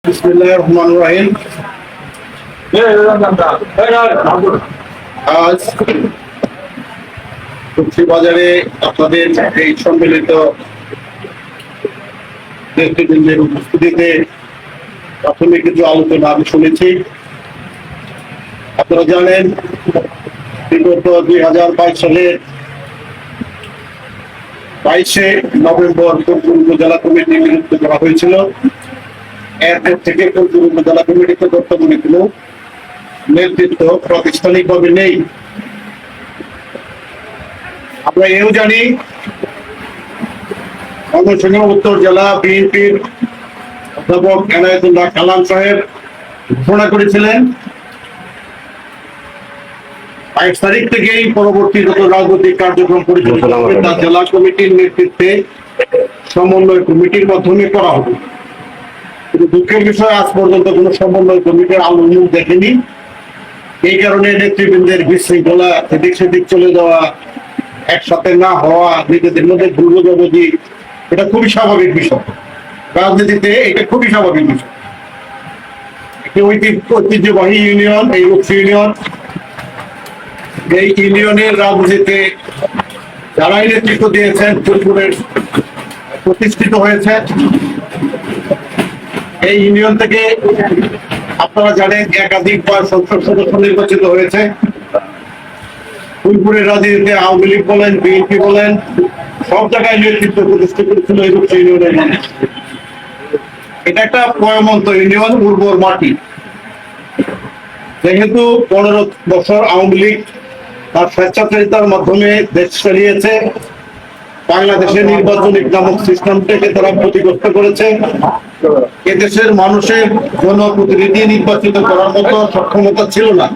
বিসমিল্লাহির রহমানির রহিম। আজ বাজারে আপনাদের এই সম্মিলিত নেতৃবৃন্দের উপস্থিতিতে প্রাথমিক কিছু আলোচনা আমি শুনেছি। আপনারা জানেন বিগত 2022 সালের 22শে নভেম্বর ফরিদপুর উপজেলা কমিটি নিযুক্ত করা হয়েছিল। এরপর থেকে ফরিদপুর উপজেলা কমিটিতে বর্তমানে কোনো নেতৃত্ব প্রাতিষ্ঠানিকভাবে নেই। আমরা এও জানি ময়মনসিংহ উত্তর জেলা বিএনপির অধ্যাপক এনায়েতুল্লাহ কালাম সাহেব ঘোষণা করেছিলেন 22 তারিখ থেকেই পরবর্তী যত রাজনৈতিক কার্যক্রম পরিচালনা হবে তা জেলা কমিটির নেতৃত্বে সমন্বয় কমিটির মাধ্যমে করা হবে। কিন্তু দুঃখের বিষয় আজ পর্যন্ত কোনো সমন্বয় কমিটির আলো মুখ দেখেনি। এই কারণে নেতৃবৃন্দের বিশৃঙ্খলা, এদিক সেদিক চলে যাওয়া, একসাথে না হওয়া, নিজেদের মধ্যে ভুল বোঝাবুঝি, এটা খুবই স্বাভাবিক বিষয়। রাজনীতিতে এটা খুবই স্বাভাবিক বিষয়। একটি ঐতিহ্যবাহী ইউনিয়ন এই রূপসী ইউনিয়ন, এই ইউনিয়নের রাজনীতিতে যারাই নেতৃত্ব দিয়েছেন ফরিদপুরের প্রতিষ্ঠিত হয়েছে। এই ইউনিয়ন থেকে আপনারা জানেন একাধিকবার সংসদ সদস্য নির্বাচিত হয়েছে। ফরিদপুরের রাজনীতিতে আওয়ামী লীগ বলেন, বিএনপি বলেন, সব জায়গায় নেতৃত্ব প্রতিষ্ঠা করেছিল এই রূপসী ইউনিয়নের মানুষ। এটা একটা পয়মন্ত ইউনিয়ন, উর্বর মাটি। যেহেতু 15 বছর আওয়ামী লীগ তার স্বেচ্ছাচারিতার মাধ্যমে দেশ চালিয়েছে, বাংলাদেশের নির্বাচনিক নামক সিস্টেমটাকে তারা ক্ষতিগ্রস্ত করেছে। এদেশের মানুষের জনপ্রতিনিধি নির্বাচিত করার মতো সক্ষমতা ছিল না।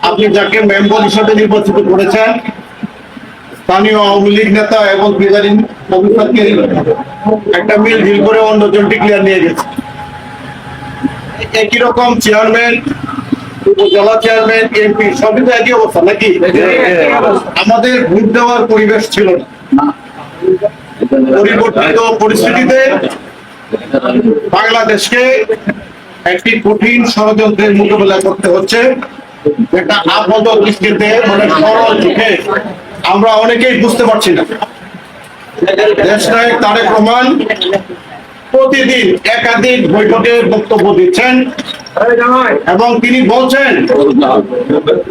আপনি যাকে মেম্বার হিসাবে নির্বাচিত করেছেন স্থানীয় আওয়ামী লীগ নেতা এবং প্রিজাইডিং অফিসারকে একটা মিল ঢিল করে অন্যজন ডিক্লেয়ার নিয়ে গেছে। একই রকম চেয়ারম্যান, উপজেলা চেয়ারম্যান, এমপি সবই তো একই অবস্থা নাকি? আমাদের ভোট দেওয়ার পরিবেশ ছিল না। পরিবর্তিত পরিস্থিতিতে বাংলাদেশকে একটি কঠিন ষড়যন্ত্রের মোকাবেলা করতে হচ্ছে। একটা আপাত দৃষ্টিতে মানে সরল চোখে আমরা অনেকেই বুঝতে পারছি না। দেশনায়ক তারেক রহমান প্রতিদিন একাধিক বৈঠকে বক্তব্য দিচ্ছেন এবং তিনি বলছেন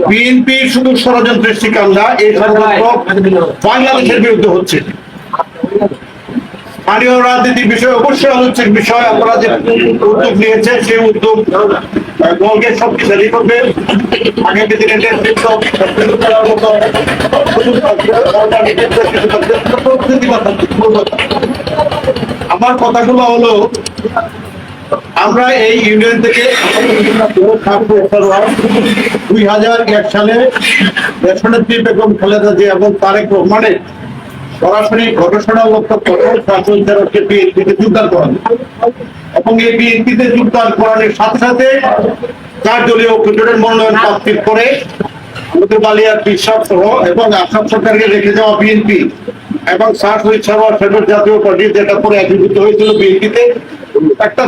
বিএনপি শুধু ষড়যন্ত্রের শিকার না, এই ষড়যন্ত্র বাংলাদেশের বিরুদ্ধে হচ্ছে। স্থানীয় রাজনীতির বিষয় অবশ্যই আলোচ্যের বিষয়। আপনারা যে উদ্যোগ নিয়েছে সেই উদ্যোগ দলকে শক্তিশালী করবে। আগামী দিনে আমার কথাগুলো হলো, আমরা এই ইউনিয়ন থেকে 2001 সালে দেশনেত্রী বেগম খালেদা জিয়া এবং তারেক রহমানের সরাসরি ঘোষণা লক্ষ্য করে বিএনপিতে যোগদান করান এবং এই বিএনপিতে যোগদান করানোর সাথে সাথে 4 দলীয় কেন্দ্রের মনোনয়ন প্রাপ্তির করে আমাদের বালিয়ার বিশ্বাস সহ এবং আসাম সরকারকে রেখে যাওয়া বিএনপি এবং জাতীয় পার্টি যেটা পরে একীভূত হয়েছিল বিএনপিতে একটা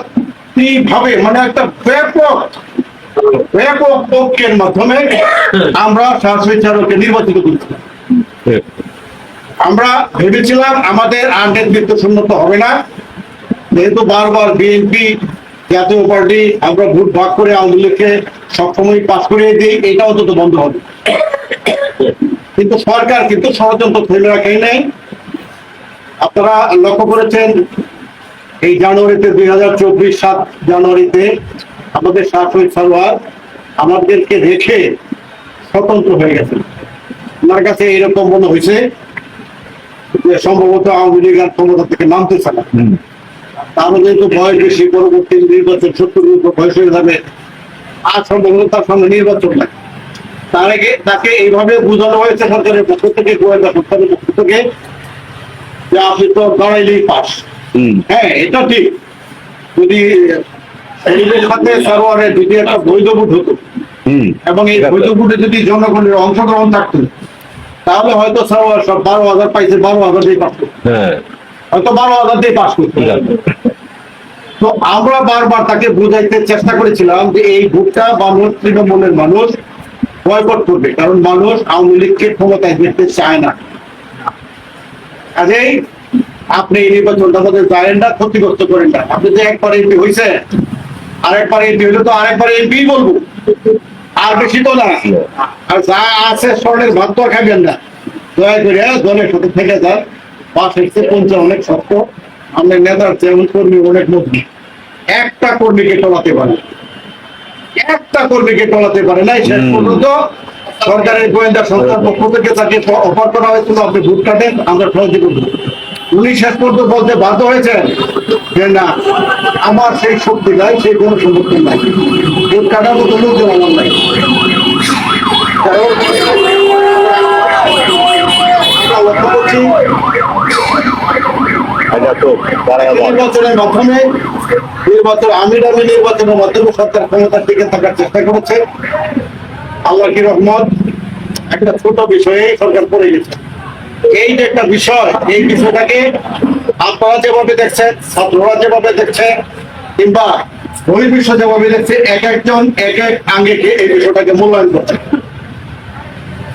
ভাবে মানে একটা ব্যাপক ঐক্যের মাধ্যমে আমরা শাহসুইচারকে নির্বাচিত করেছিলাম। আমরা ভেবেছিলাম আমাদের আর নেতৃত্ব শূন্যত হবে না, যেহেতু বারবার বিএনপি জাতীয় পার্টি আমরা ভোট ভাগ করে আওয়ামী লীগকে সবসময় পাশ করিয়ে দিই, এটা অন্তত বন্ধ হবে। কিন্তু সরকার কিন্তু ষড়যন্ত্র ফেলে রাখেই নাই। আপনারা লক্ষ্য করেছেন এই জানুয়ারিতে 2024 7 জানুয়ারিতে আমাদের শাহসুই সারোয়ার আমাদেরকে রেখে স্বতন্ত্র হয়ে গেছে। আমার কাছে এরকম মনে হয়েছে যে সম্ভবত আওয়ামী লীগ আর ক্ষমতা থেকে নামতেছে না। তারও যেহেতু বয়স বেশি, পরবর্তী নির্বাচন 70 বয়স হয়ে যাবে, আর সম্ভবত তার সামনে নির্বাচন নাই। তার আগে তাকে এইভাবে বোঝানো হয়েছে সরকারের পক্ষ থেকে, গোয়েন্দা সরকারের পক্ষ থেকে, যে আপনি তো দাঁড়াইলেই পাস। হ্যাঁ, এটা ঠিক। যদি সাথে সারোয়ারের যদি একটা বৈধ ভোট হতো এবং এই বৈধ ভোটে যদি জনগণের অংশগ্রহণ থাকতো, তাহলে হয়তো সারোয়ার সব 12,000 পাইছে, 12,000 দিয়ে পাস করতো, হয়তো 12,000 দিয়ে পাস করতো। তো আমরা বারবার তাকে বুঝাইতে চেষ্টা করেছিলাম যে এই ভোটটা মানুষ, তৃণমূলের মানুষ বয়কট করবে, কারণ মানুষ আওয়ামী লীগকে ক্ষমতায় দেখতে চায় না। কাজেই আপনি এই নির্বাচনটা আমাদের যায়েন না, ক্ষতিগ্রস্ত করেন না। আপনি যে একবার এমপি হয়েছে, আরেকবার এমপি হলে তো আরেকবার এমপি বলবো, আর বেশি তো না। আর যা আছে স্বর্ণের ভাত তো খাবেন না। দয়া করে দলের সাথে থেকে যান। পাশ হচ্ছে পঞ্চাশ অনেক শক্ত, আমাদের নেতার যেমন কর্মী অনেক মজবুত। একটা কর্মীকে টলাতে পারে, একটা কর্মীকে টলাতে পারে নাই। শেষ পর্যন্ত সরকারের গোয়েন্দা সংস্থার পক্ষ থেকে তাকে অফার করা হয়েছিল, আপনি ভোট কাটেন, আমরা সহযোগী করবো। উনি শেষ পর্যন্ত বলতে বাধ্য হয়েছেন যে না, আমার সেই শক্তি নাই, সেই কোনো সমর্থন নাই, ভোট কাটার মতো লোকজন আমার নাই। লক্ষ্য করছি নির্বাচনের মাধ্যমে, আমির নির্বাচনের মাধ্যমে সরকার ক্ষমতা টিকে থাকার চেষ্টা করেছে। আল্লাহ কি রহমত, একটা ছোট বিষয়ে সরকার পড়ে গেছে। এই যে একটা বিষয়, এই বিষয়টাকে আপনারা যেভাবে দেখছেন, ছাত্ররা যেভাবে দেখছে, কিংবা বহির্বিশ্ব যেভাবে দেখছে, এক একজন এক এক আঙ্গিকে এই বিষয়টাকে মূল্যায়ন করছে।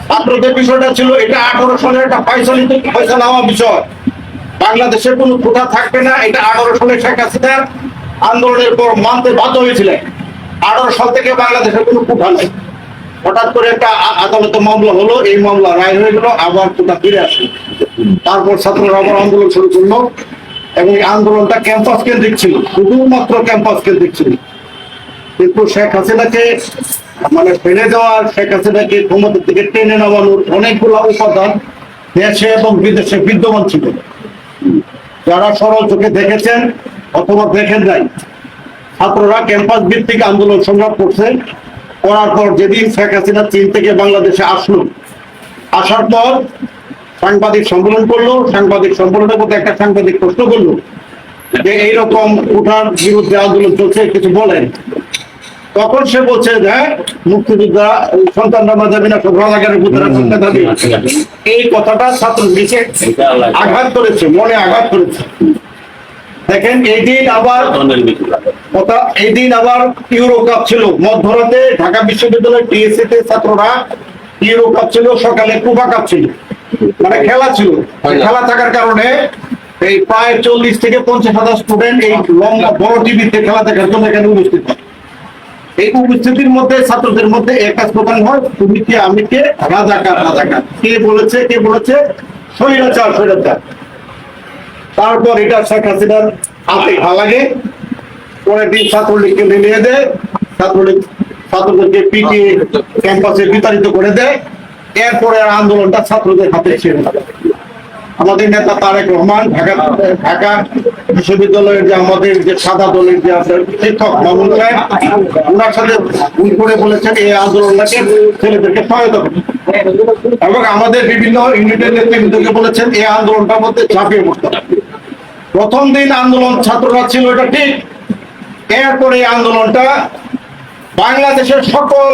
ছাত্রদের বিষয়টা ছিল এটা 18 সালের একটা পয়সা নেওয়া বিষয়, বাংলাদেশের কোনো কোঠা থাকবে না, এটা 18 সালে শেখ হাসিনার আন্দোলনের পর মানতে বাধ্য হয়েছিলেন। 18 সাল থেকে বাংলাদেশের কোনো কোঠা নেই। হঠাৎ করে একটা আদালতে মামলা হলো, এই মামলা রায় হয়ে গেল, আবার কোটা ফিরে আসলো। তারপর ছাত্ররা আবার আন্দোলন শুরু করলো, এবং এই আন্দোলনটা ক্যাম্পাস কেন্দ্রিক ছিল, শুধুমাত্র ক্যাম্পাস কেন্দ্রিক ছিল। কিন্তু শেখ হাসিনাকে মানে ফেলে দেওয়ার, শেখ হাসিনাকে ক্ষমতা থেকে টেনে নামানোর অনেকগুলো উপাদান দেশে এবং বিদেশে বিদ্যমান ছিল। যারা সরল চোখে দেখেছেন অথবা দেখেন নাই, ছাত্ররা ক্যাম্পাস ভিত্তিক আন্দোলন সংগ্রাম করছে। করার পর যেদিন শেখ হাসিনা চীন থেকে বাংলাদেশে আসলো, আসার পর সাংবাদিক সম্মেলন করলো। সাংবাদিক সম্মেলনের মধ্যে একটা সাংবাদিক প্রশ্ন করলো যে এইরকম কোঠার বিরুদ্ধে আন্দোলন চলছে, কিছু বলেন। তখন সে বলছে যে মুক্তিযোদ্ধা সন্তানরা মাঝাবি না, রাজাকারের পুত্ররা সন্তান দাবি। এই কথাটা ছাত্রদেরকে আঘাত করেছে, মনে আঘাত করেছে। দেখেন এই দিন আবার ইউরো কাপ ছিল মধ্যরাতে, ঢাকা বিশ্ববিদ্যালয়ের টিএসসি তে ছাত্ররা ইউরো কাপ ছিল, সকালে কুবা কাপ ছিল, মানে খেলা ছিল। খেলা থাকার কারণে এই প্রায় 40 থেকে 50,000 স্টুডেন্ট এই লম্বা বড় টিভিতে খেলা দেখার জন্য এখানে উপস্থিত হয়। এই উপস্থিতির মধ্যে ছাত্রদের মধ্যে একটা স্লোগান হয়, তুমি কে আমি কে, রাজাকার রাজাকার। কে বলেছে স্বৈরাচার স্বৈরাচার। তারপর এটা শেখ হাসিনার হাতে ঘা লাগে। পরের দিন ছাত্রলীগকে মিলিয়ে দেয়, ছাত্রদেরকে পিটিয়ে ক্যাম্পাসে বিতাড়িত করে দেয়। এরপরে আন্দোলনটা ছাত্রদের হাতে ছেড়ে দেয়। আমাদের নেতা তারেক রহমান ঢাকা বিশ্ববিদ্যালয়ের যে আমাদের যে সাদা দলের যে শিক্ষক মামুন সাহেব, ওনার সাথে ভুল করে বলেছেন এই আন্দোলনটাকে ছেলেদেরকে সহায়তা করবে, এবং আমাদের বিভিন্ন ইউনিটের নেতৃবৃন্দকে বলেছেন এই আন্দোলনটার মধ্যে ঝাঁপিয়ে পড়তে হবে। প্রথম দিন আন্দোলন ছাত্ররা ছিল, এটা ঠিক। এরপরে এই আন্দোলনটা বাংলাদেশের সকল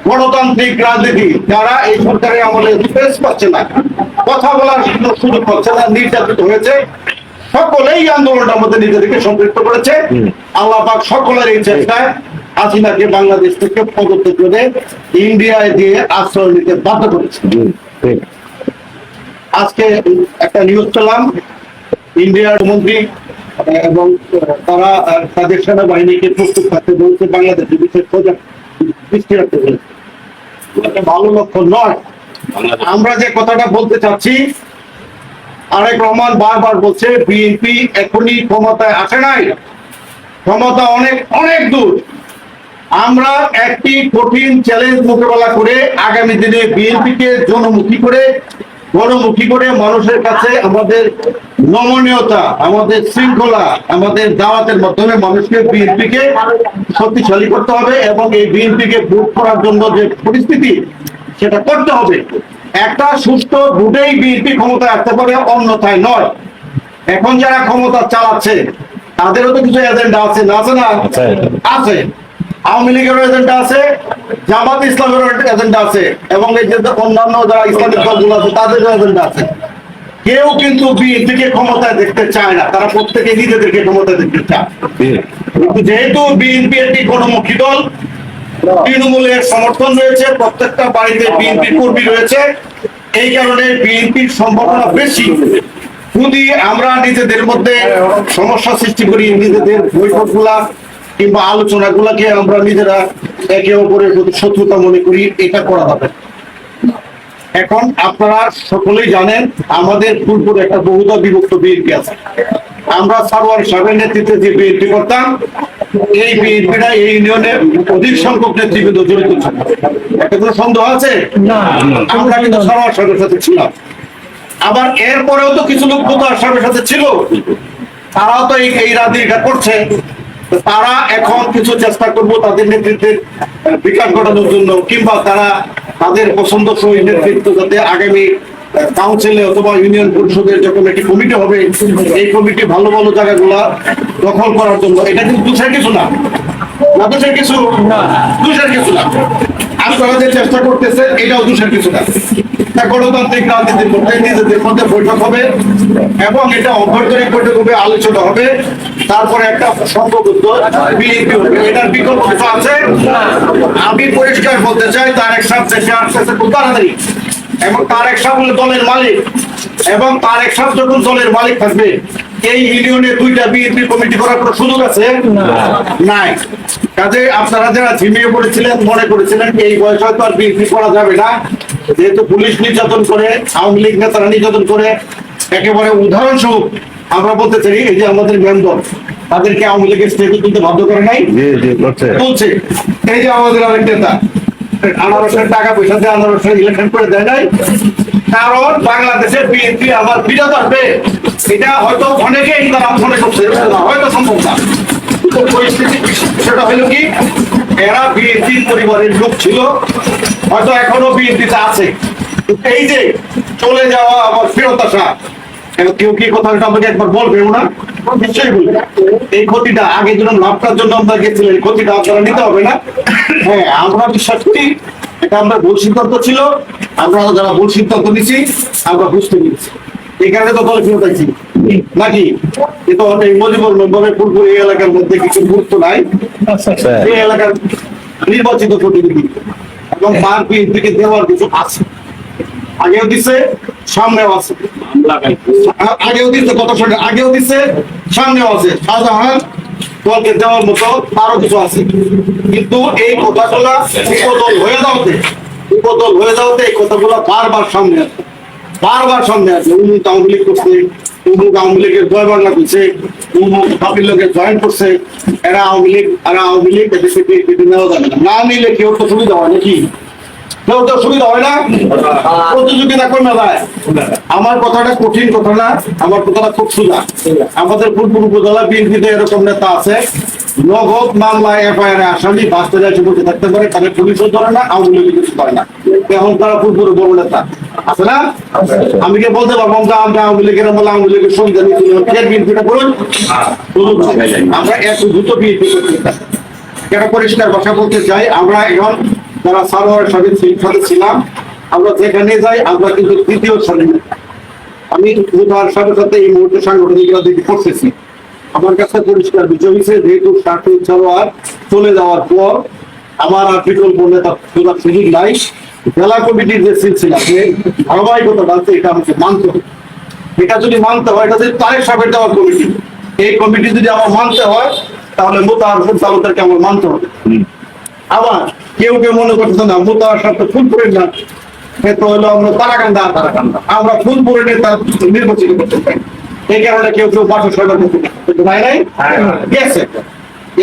গণতান্ত্রিক রাজনীতি যারা এই সরকারের আমলে স্পেস পাচ্ছে না, কথা বলার সুযোগ পাচ্ছে না, নির্যাতিত হয়েছে, সকলেই আন্দোলনটার মধ্যে নিজেদেরকে সম্পৃক্ত করেছে। আল্লাহ পাক সকলের এই চেষ্টায় হাসিনাকে বাংলাদেশ থেকে পদত্যাগ করে ইন্ডিয়ায় দিয়ে আশ্রয় নিতে বাধ্য করেছে। আজকে একটা নিউজ পেলাম, ইন্ডিয়ার মন্ত্রী এবং তারা তাদের সেনাবাহিনীকে প্রস্তুত থাকতে বলছে, বাংলাদেশের বিশেষ দৃষ্টি রাখতে বলেছে। ভালো লক্ষণ নয়। আমরা যে কথাটা বলতে চাচ্ছি, তারেক রহমান বারবার বলছে বিএনপি এখনই ক্ষমতায় আসে নাই, ক্ষমতা অনেক অনেক দূর। আমরা একটি কঠিন চ্যালেঞ্জ মোকাবেলা করে আগামী দিনে বিএনপিকে গণমুখী করে মানুষের কাছে আমাদের নমনীয়তা, আমাদের শৃঙ্খলা, আমাদের দাওয়াতের মাধ্যমে মানুষকে বিএনপিকে শক্তিশালী করতে হবে, এবং এই বিএনপিকে ভোট করার জন্য যে পরিস্থিতি সেটা করতে হবে। একটা সুষ্ঠু ভোটেই বিএনপি ক্ষমতায় আসতে পারে, অন্যথায় নয়। এখন যারা ক্ষমতা চালাচ্ছে তাদেরও তো কিছু এজেন্ডা আছে, না আছে না? আছে। আওয়ামী লীগের এজেন্ডা আছে, জামাত ইসলামের এজেন্ডা আছে, এবং এই যে অন্যান্য যারা ইসলামিক দলগুলো আছে তাদেরও এজেন্ডা আছে। কেউ কিন্তু বিএনপিকে ক্ষমতায় দেখতে চায় না, তারা প্রত্যেকে নিজেদেরকে ক্ষমতায় দেখতে চায়। কিন্তু যেহেতু বিএনপি একটি গণমুখী দল, তৃণমূলের সমর্থন রয়েছে, প্রত্যেকটা বাড়িতে বিএনপি কর্মী রয়েছে, এই কারণে বিএনপির সম্ভাবনা বেশি। যদি আমরা নিজেদের মধ্যে সমস্যা সৃষ্টি করি, নিজেদের বৈঠকগুলা কিংবা আলোচনাগুলাকে আমরা নিজেরা একে অপরের প্রতি শত্রুতা মনে করি, এটা করা যাবে। এখন আপনারা সকলেই জানেন আমাদের ফুলপুরে একটা বহুদল বিভক্ত বিএনপি আছে। আমরা সারোয়ার সাহেবের নেতৃত্বে যে বিএনপি করতাম, এই বিএনপিটা এই ইউনিয়নের অধিক সংখ্যক নেতৃবৃন্দ জড়িত ছিল। একটা কোনো সন্দেহ আছে? আমরা কিন্তু সারোয়ার সাহেবের সাথে ছিলাম। আবার এরপরেও তো কিছু লোক মোতাহার সাহেবের সাথে ছিল, তারাও তো এই রাজনীতিটা করছে। তারা এখন কিছু চেষ্টা করবো তাদের নেতৃত্বের বিকাশ ঘটানোর জন্য, কিংবা তারা তাদের পছন্দসই নেতৃত্ব যাতে আগামী কাউন্সিলে অথবা ইউনিয়ন পরিষদের যখন একটি কমিটি হবে, এই কমিটি ভালো ভালো জায়গাগুলা দখল করার জন্য। এটা কিন্তু দোষের কিছু না, দোষের কিছু দোষের কিছু না। আপনারা যে চেষ্টা করতেছে এটাও দোষের কিছু না। গণতান্ত্রিক রাজনীতির মধ্যে নিজেদের মধ্যে বৈঠক হবে এবং এটা অভ্যন্তরীণ বৈঠক হবে, আলোচনা হবে, তারপরে একটা সংঘবদ্ধ বিএনপি হবে। এটার বিকল্প কিছু আছে? আমি পরিষ্কার বলতে চাই, তারেক সাহেব দেশে আসতেছে খুব তাড়াতাড়ি, এবং তারেক সাহেব হলো দলের মালিক, এবং তারেক সাহেব যখন দলের মালিক থাকবে, এই ইউনিয়নে দুইটা বিএনপি কমিটি করার কোনো সুযোগ আছে? নাই। কাজে আপনারা যারা ঝিমিয়ে পড়েছিলেন, মনে করেছিলেন এই বয়সে হয়তো আর বিএনপি করা যাবে না, যেহেতু পুলিশ নির্যাতন করে, আওয়ামী লীগ নেতারা নির্যাতন করে, একেবারে উদাহরণস্বরূপ আমরা বলতে চাই এই যে আমাদের মেম্বার, তাদেরকে আওয়ামী লীগের স্টেজে তুলতে বাধ্য করে নাই, তুলছে। এই যে আমাদের অনেক নেতা আনারসের টাকা পয়সা দিয়ে আনারসের ইলেকশন করে দেয় নাই, কারণ বাংলাদেশের বিএনপি আবার বিরোধ আসবে, এটা হয়তো অনেকেই তারা মনে করছে, হয়তো সম্ভব না। পরিস্থিতি সেটা হলো কি, এরা বিএনপি পরিবারের লোক ছিল, হয়তো এখনো বিএনপিতে আছে। এই যে চলে যাওয়া আবার ফেরত আসা, কেউ কি কথাটা আমাকে একবার বলবেও না? নিশ্চয়ই বলবে। এই ক্ষতিটা আগে যেন লাভটার জন্য আমরা গেছিলেন, ক্ষতিটা আপনারা নিতে হবে না। হ্যাঁ, আমরা বিশ্বাস করি এটা আমরা ভুল সিদ্ধান্ত ছিল, আমরা যারা ভুল সিদ্ধান্ত নিচ্ছি আমরা বুঝতে পেরেছি, এই কারণে তো দলে ফেরত আছি নাকি। কিন্তু এই মজিবুর নম্বরে ফুলপুর এই এলাকার মধ্যে কিছু গুরুত্ব নাই, এই এলাকার নির্বাচিত প্রতিনিধি এবং তার বিএনপিকে দেওয়ার কিছু আছে, আগেও দিচ্ছে সামনেও আছে, আগেও দিচ্ছে, কত সময় আগেও দিচ্ছে সামনেও আছে। শাহজাহান দলকে দেওয়ার মতো আরো কিছু আছে, কিন্তু এই কথাগুলা উপদল হয়ে যাওয়াতে এই কথাগুলো বারবার সামনে আসে, বারবার সামনে আসে। উমুক আওয়ামী লীগ করছে, উমুক আওয়ামী লীগের জয় বাংলা করছে, উমুক বাপের লোকের জয়েন করছে, এরা আওয়ামী লীগ এদেশে নেওয়া যাবে না নিলে কেউ তো সুবিধা হয় নাকি? কেউ তো সুবিধা হয় না, প্রতিযোগিতা কমে যায়। আমার কথাটা কঠিন কথা না, আমার কথাটা খুব সোজা। আমাদের ফুলপুর উপজেলা বিএনপিতে এরকম নেতা আছে, নগদ মামলা এফআইআর আসামি বাস্তবে এসে বসে থাকতে পারে, তাদের পুলিশও ধরে না, আওয়ামী লীগ কিছু করে না, এখন তারা ফুলপুরে বড় নেতা আছে না। আমি কি বলতে পারবো আমরা আওয়ামী লীগের আমলে আওয়ামী লীগের সংবিধান বিএনপিটা করুন, আমরা এত দ্রুত বিএনপি করতে চাই। কেন পরিষ্কার ভাষা বলতে চাই, আমরা এখন যারা সারোয়ার সাহেবের সাথে ছিলাম, আমরা যেখানে যাই আমরা কিন্তু তৃতীয় সারি। আমি মোতাহার সাহেবের সাথে এই মুহূর্তে সাংগঠনিক রাজনীতি করতেছি। আমার কাছে পরিষ্কার বিষয় হয়েছে, যেহেতু সারোয়ার চলে যাওয়ার পর আমার আর বিকল্প নেতা খোঁজার সুযোগ নাই। জেলা কমিটির যে সিলসিলা, যে ধারাবাহিকতা আছে, এটা আমাকে মানতে হবে। এটা যদি মানতে হয়, এটা যদি তারেক সাহেবের দেওয়ার কমিটি, এই কমিটি যদি আমার মানতে হয়, তাহলে মোতাহার তালুকদারকে আমার মানতে হবে। আবার কেউ কেউ মনে করছে না মোতাহার সাহেব তো ফুলপুরের না, তো হলো আমরা তারাকান্দা, আমরা ফুলপুরের নেতা নির্বাচিত করতে চাই, এই কারণে কেউ কেউ 500 নাই গেছে।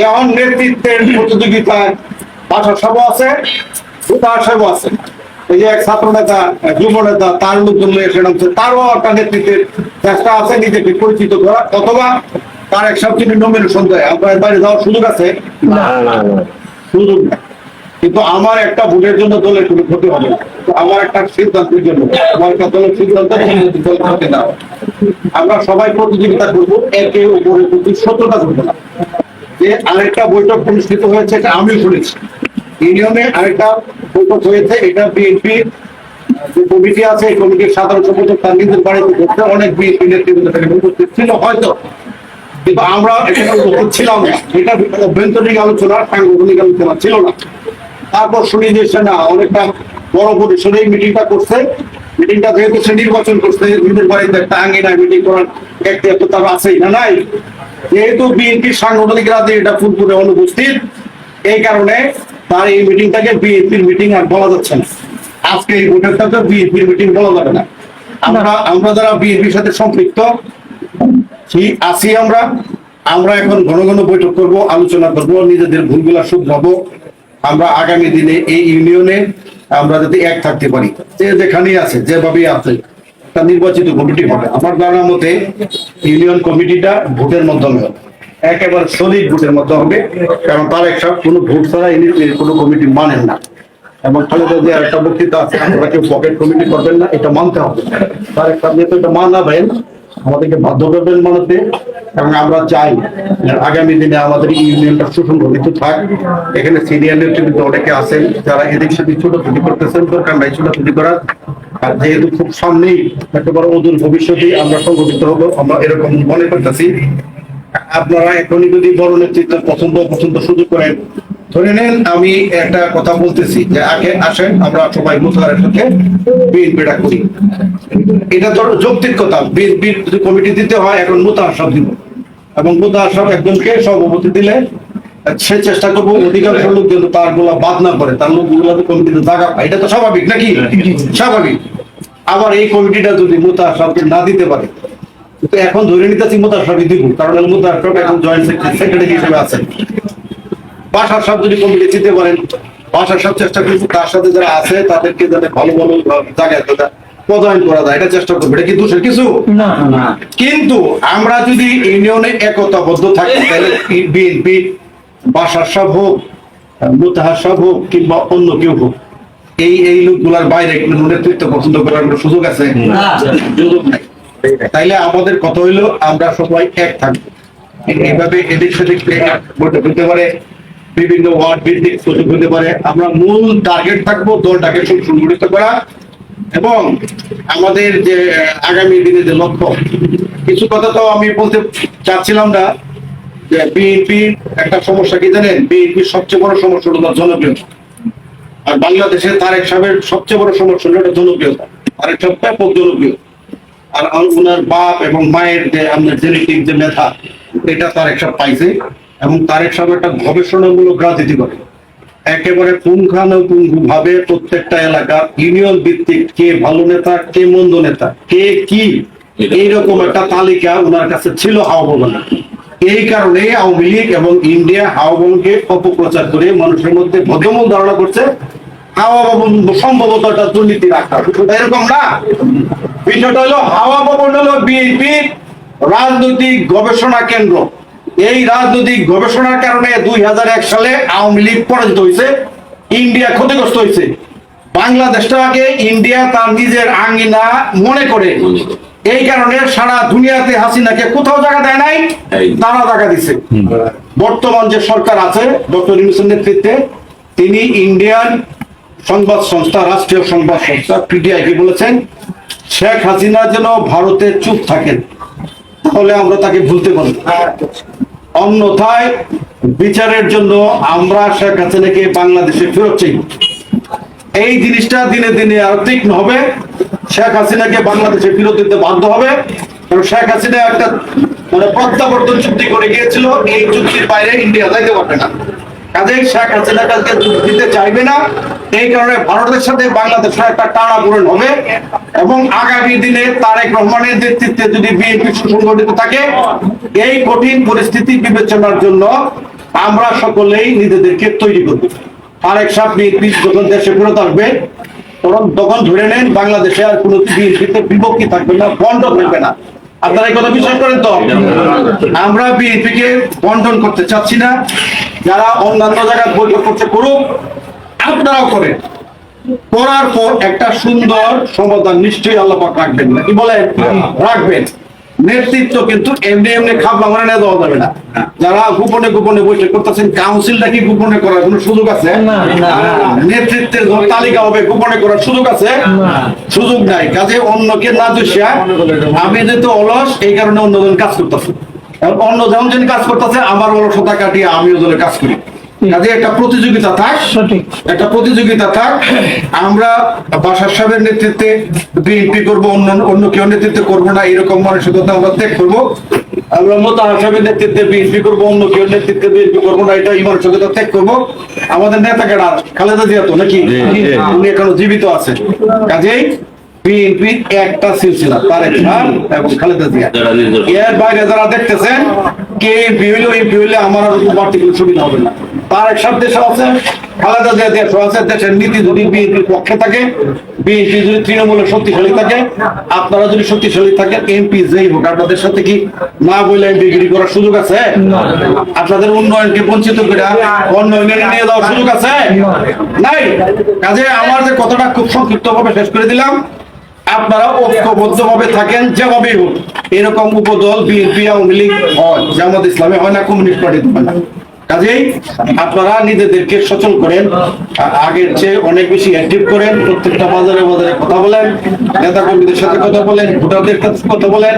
এখন নেতৃত্বের প্রতিযোগিতায় 500 সভা আছে, মোতাহার সাহেব আছে। এই যে এক ছাত্র নেতা, যুব নেতা, তার লোকজন সেটা হচ্ছে, তারও একটা নেতৃত্বের চেষ্টা আছে নিজেকে পরিচিত করা, অথবা তার এক সব তিনি নমিনেশন দেয়। আপনার বাইরে যাওয়ার সুযোগ আছে? সুযোগ না। কিন্তু আমার একটা ভোটের জন্য দলের কোনো ক্ষতি হবে না, আমার একটা সিদ্ধান্তের জন্য, আমার একটা দলের সিদ্ধান্ত আমরা সবাই প্রতিযোগিতা করবো, একে উপরের প্রতি শত্রুতা করবো না। যে আরেকটা বৈঠক অনুষ্ঠিত হয়েছে, এটা আমিও শুনেছি, ইউনিয়নে আরেকটা বৈঠক হয়েছে, এটা বিএনপি যে কমিটি আছে এই কমিটির সাধারণ সম্পাদক তার নিজের বাড়িতে করতে অনেক বিএনপি নেতৃবৃন্দ উপস্থিত ছিল হয়তো, কিন্তু আমরা এখানে উপস্থিত ছিলাম না। এটা অভ্যন্তরীণ আলোচনা, সাংগঠনিক আলোচনা ছিল না। তারপর শুনি যে সেনা অনেকটা বড় পরিসরে এই মিটিংটা করছে। মিটিংটা যেহেতু সে নির্বাচন করছে, নিজের বাড়িতে একটা আঙ্গিনায় মিটিং করার একটু তার আছেই না নাই, যেহেতু বিএনপির সাংগঠনিক রাজনীতি এটা ফুলপুরে অনুপস্থিত, এই কারণে তার এই মিটিংটাকে বিএনপির মিটিং আর বলা যাচ্ছে না। আজকে এই ভোটেরটাকে বিএনপির মিটিং বলা যাবে না। আমরা যারা বিএনপির সাথে সম্পৃক্ত আছি, আমরা এখন ঘন ঘন বৈঠক করব, আলোচনা করব, নিজেদের ভুলগুলা শুধরাবো। আমরা আগামী দিনে এই ইউনিয়নে আমরা যদি এক থাকতে পারি, যে যেখানেই আছে যেভাবেই আছে একটা নির্বাচিত কমিটি হবে। আমার জানার মতে ইউনিয়ন কমিটিটা ভোটের মাধ্যমে হবে, একেবারে সলিড ভোটের মধ্যে হবে, কারণ তার একটা কোনো ভোট ছাড়া কোনো কমিটি মানেন না। এবং খালেদা যে একটা বক্তৃতা আছে, আমরা কেউ পকেট কমিটি করবেন না, এটা মানতে হবে। তার একটা যেহেতু এটা মানাবেন, আমাদেরকে বাধ্য করবেন মানাতে। এবং আমরা চাই আগামী দিনে আমাদের ইউনিয়নটা সুসংগঠিত থাক। এখানে সিনিয়র নেতৃবৃন্দ অনেকে আছেন যারা এদিক সেদিক ছোটাছুটি করতেছেন, দরকার নাই ছোটাছুটি করার। আর যেহেতু খুব সামনেই একেবারে অদূর ভবিষ্যতে আমরা সংগঠিত হবো, আমরা এরকম মনে করতেছি। আপনারা এখনই যদি বড় নেতৃত্ব পছন্দ সুযোগ করেন, ধরে নেন আমি একটা কথা বলতেছি যে আগে আসেন আমরা সবাই মুতাহারের সাথে বিএনপিটা করি, এটা ধরো যৌক্তিক কথা। বিএনপির যদি কমিটি দিতে হয় এখন মুতাহার সব দিব, এবং মুতাহার সব একজনকে সভাপতি দিলে সে চেষ্টা করবো অধিকাংশ লোক যেন তার গুলা বাদ না করে, তার লোকগুলো কমিটিতে জায়গা পায়। এটা তো স্বাভাবিক নাকি? স্বাভাবিক। আবার এই কমিটিটা যদি মুতাহার সবকে না দিতে পারে, তো এখন ধরে নিতেছি মুতাহার সবই দিব, কারণ মুতাহার সব এখন জয়েন্ট সেক্রেটারি হিসেবে আছেন। বাসার সব যদি কমিটি দিতে পারেন, বাসার সব চেষ্টা করছি তার সাথে যারা আছে তাদেরকে যাতে ভালো ভালো জায়গায় পদায়ন করা যায়, এটা চেষ্টা করবো। এটা কি দোষের কিছু না। কিন্তু আমরা যদি ইউনিয়নে একতাবদ্ধ থাকি, তাহলে বিএনপি বাসার সব হোক, মুতাহার সব হোক, কিংবা অন্য কেউ হোক, এই লোকগুলার বাইরে নেতৃত্ব পছন্দ করার কোনো সুযোগ আছে? সুযোগ নাই। তাইলে আমাদের কথা হইলো আমরা সবাই এক থাকবো। এইভাবে এদিক সেদিক বৈঠক হতে পারে, বিভিন্ন ওয়ার্ড ভিত্তিক সুযোগ হতে পারে। আমরা মূল টার্গেট থাকবো দলটাকে সংগঠিত করা, এবং আমাদের যে আগামী দিনে যে লক্ষ্য। কিছু কথা তো আমি বলতে চাচ্ছিলাম না, যে বিএনপি একটা সমস্যা কি জানেন? বিএনপির সবচেয়ে বড় সমস্যা হলো তার জনপ্রিয়তা। আর বাংলাদেশে তারেক সাহেবের সবচেয়ে বড় সমস্যা হলো জনপ্রিয়তা। তারেক সাহেব ব্যাপক জনপ্রিয়। আর ওনার বাপ এবং মায়ের যে আমাদের জেনেটিক যে মেধা, এটা তারেক সাহেব পাইছে। এবং তারেক সাহেব একটা গবেষণামূলক রাজনীতি করে, একেবারে পুঙ্খানুপুঙ্খ ভাবে প্রত্যেকটা এলাকা ইউনিয়ন ভিত্তিক কে ভালো নেতা, কে মন্দ নেতা, কে কি, এইরকম একটা তালিকা ওনার কাছে ছিল হাওয়া। এই কারণে আওয়ামী লীগ এবং ইন্ডিয়া হাওয়াকে অপপ্রচার করে মানুষের মধ্যে ভদ্রমূল ধারণা করছে হাওয়া ভবন সম্ভবত একটা দুর্নীতি রাখা। এরকম না, বিষয়টা হলো হাওয়া ভবন হলো বিএনপির রাজনৈতিক গবেষণা কেন্দ্র। এই রাজনৈতিক গবেষণার কারণে 2001 সালে আওয়ামী লীগ পরাজিত হয়েছে, ইন্ডিয়া ক্ষতিগ্রস্ত হয়েছে। বাংলাদেশটাকে ইন্ডিয়া তার নিজের আঙ্গিনা মনে করে, এই কারণে সারা দুনিয়াতে হাসিনাকে কোথাও জায়গা দেয় নাই, তারা জায়গা দিচ্ছে। বর্তমান যে সরকার আছে ডক্টর ইউনূসের নেতৃত্বে, তিনি ইন্ডিয়ান সংবাদ সংস্থা, রাষ্ট্রীয় সংবাদ সংস্থা পিটিআই কে বলেছেন শেখ হাসিনা যেন ভারতে চুপ থাকেন, তাহলে আমরা তাকে ভুলতে পারি। অন্যথায় বিচারের জন্য আমরা শেখ হাসিনাকে বাংলাদেশে ফেরত চাই। এই জিনিসটা দিনে দিনে আরো তীক্ষ্ণ হবে। শেখ হাসিনাকে বাংলাদেশে ফেরত দিতে বাধ্য হবে, কারণ শেখ হাসিনা একটা প্রত্যাবর্তন চুক্তি করে গিয়েছিল, এই চুক্তির বাইরে ইন্ডিয়া যাইতে পারবে না। কাজেই শেখ হাসিনা কালকে দিতে চাইবে না, এই কারণে ভারতের সাথে বাংলাদেশের একটা টানাপোড়েন হবে। এবং আগামী দিনে তারেক রহমানের নেতৃত্বে যদি বিএনপি সুসংগঠিত থাকে, এই কঠিন পরিস্থিতি বিবেচনার জন্য আমরা সকলেই নিজেদেরকে তৈরি করব। তারেক সাহেব বিএনপি যখন দেশে ফেরত আসবে, তখন ধরে নেন বাংলাদেশে আর কোনো বিএনপিতে বিভক্তি থাকবে না, বন্ধ থাকবে না। আপনারা এই কথা বিশ্বাস করেন তো? আমরা বিএনপিকে বন্টন করতে চাচ্ছি না। যারা অন্যান্য জায়গায় বৈঠক করতে করুক, আপনারাও করেন। করার পর একটা সুন্দর সমাধান নিশ্চয়ই আল্লাহ পাক রাখবেন, নাকি বলেন? রাখবেন। নেতৃত্ব কিন্তু এমনি এমনি খাবলা মানে নেওয়া দেওয়া যাবে না। যারা গোপনে গোপনে বসে করতেছেন, কাউন্সিলটা কি গোপনে করার কোনো সুযোগ আছে? নেতৃত্বের তালিকা হবে, গোপনে করার সুযোগ আছে? সুযোগ নাই। কাজে অন্যকে না দোষিয়া আমি যেহেতু অলস, এই কারণে অন্যজন কাজ করতেছে। অন্য যেমন যেন কাজ করতেছে, আমার অলসতা কাটিয়ে আমি ওদের কাজ করি। কাজে একটা প্রতিযোগিতা থাক, একটা প্রতিযোগিতা থাক। আমরা বাশার সাহেবের নেতৃত্বে বিএনপি করবো, অন্য কেউ নেতৃত্বে করবো না, এরকম মানসিকতা আমরা ত্যাগ করবো। আমরা মোতাহার সাহেবের নেতৃত্বে বিএনপি করবো, অন্য কেউ নেতৃত্বে বিএনপি করবো না, এটা এই মানসিকতা ত্যাগ করবো। আমাদের নেতা কেডা? খালেদা জিয়া তো নাকি? উনি এখনো জীবিত আছে। কাজেই বিএনপির একটা সিলসিলা তারেক রহমান এবং খালেদা জিয়া। এর বাইরে যারা দেখতেছেন কে এমপি হইলে আমার আর বাড়তি কোনো সুবিধা হবে না। তারেক সাহেব দেশে আছে, খালেদা জিয়া দেশে আছে। দেশের নীতি যদি বিএনপির পক্ষে থাকে, বিএনপি যদি তৃণমূলের শক্তিশালী থাকে, আপনারা যদি শক্তিশালী থাকেন, এমপি যেই হোক আপনাদের সাথে কি না বলে এমপিগিরি করার সুযোগ আছে? আপনাদের উন্নয়নকে বঞ্চিত করে উন্নয়নে নিয়ে যাওয়ার সুযোগ আছে? নাই। কাজে আমার যে কথাটা খুব সংক্ষিপ্ত ভাবে শেষ করে দিলাম, আপনারা ঐক্যবদ্ধ ভাবে থাকেন, যেভাবেই হোক। এরকম উপদল বিএনপি, আওয়ামী লীগ হয়, জামাত ইসলামে হয় না, কমিউনিস্ট পার্টিতে হয় না। কাজেই আপনারা নিজেদেরকে সচল করেন, আগের চেয়ে অনেক বেশি অ্যাক্টিভ করেন, প্রত্যেকটা বাজারে বাজারে কথা বলেন, নেতা কর্মীদের সাথে কথা বলেন, ভোটারদের সাথে কথা বলেন,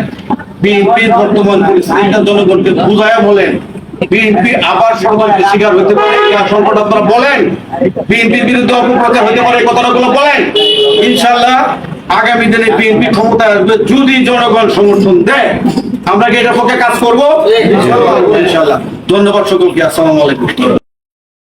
বিএনপির বর্তমান পরিস্থিতিটা জনগণকে বুঝায়া বলেন। বিএনপি আবার ষড়যন্ত্রের শিকার হতে পারে, সংকট আপনারা বলেন। বিএনপির বিরুদ্ধে অপপ্রচার হতে পারে, কথাগুলো বলেন। ইনশাআল্লাহ আগামী দিনে বিএনপি ক্ষমতায় আসবে যদি জনগণ সমর্থন দেয়। আমরা কি এটার পক্ষে কাজ করবো? ইনশাআল্লাহ। ধন্যবাদ সকলকে। আসসালামু আলাইকুম।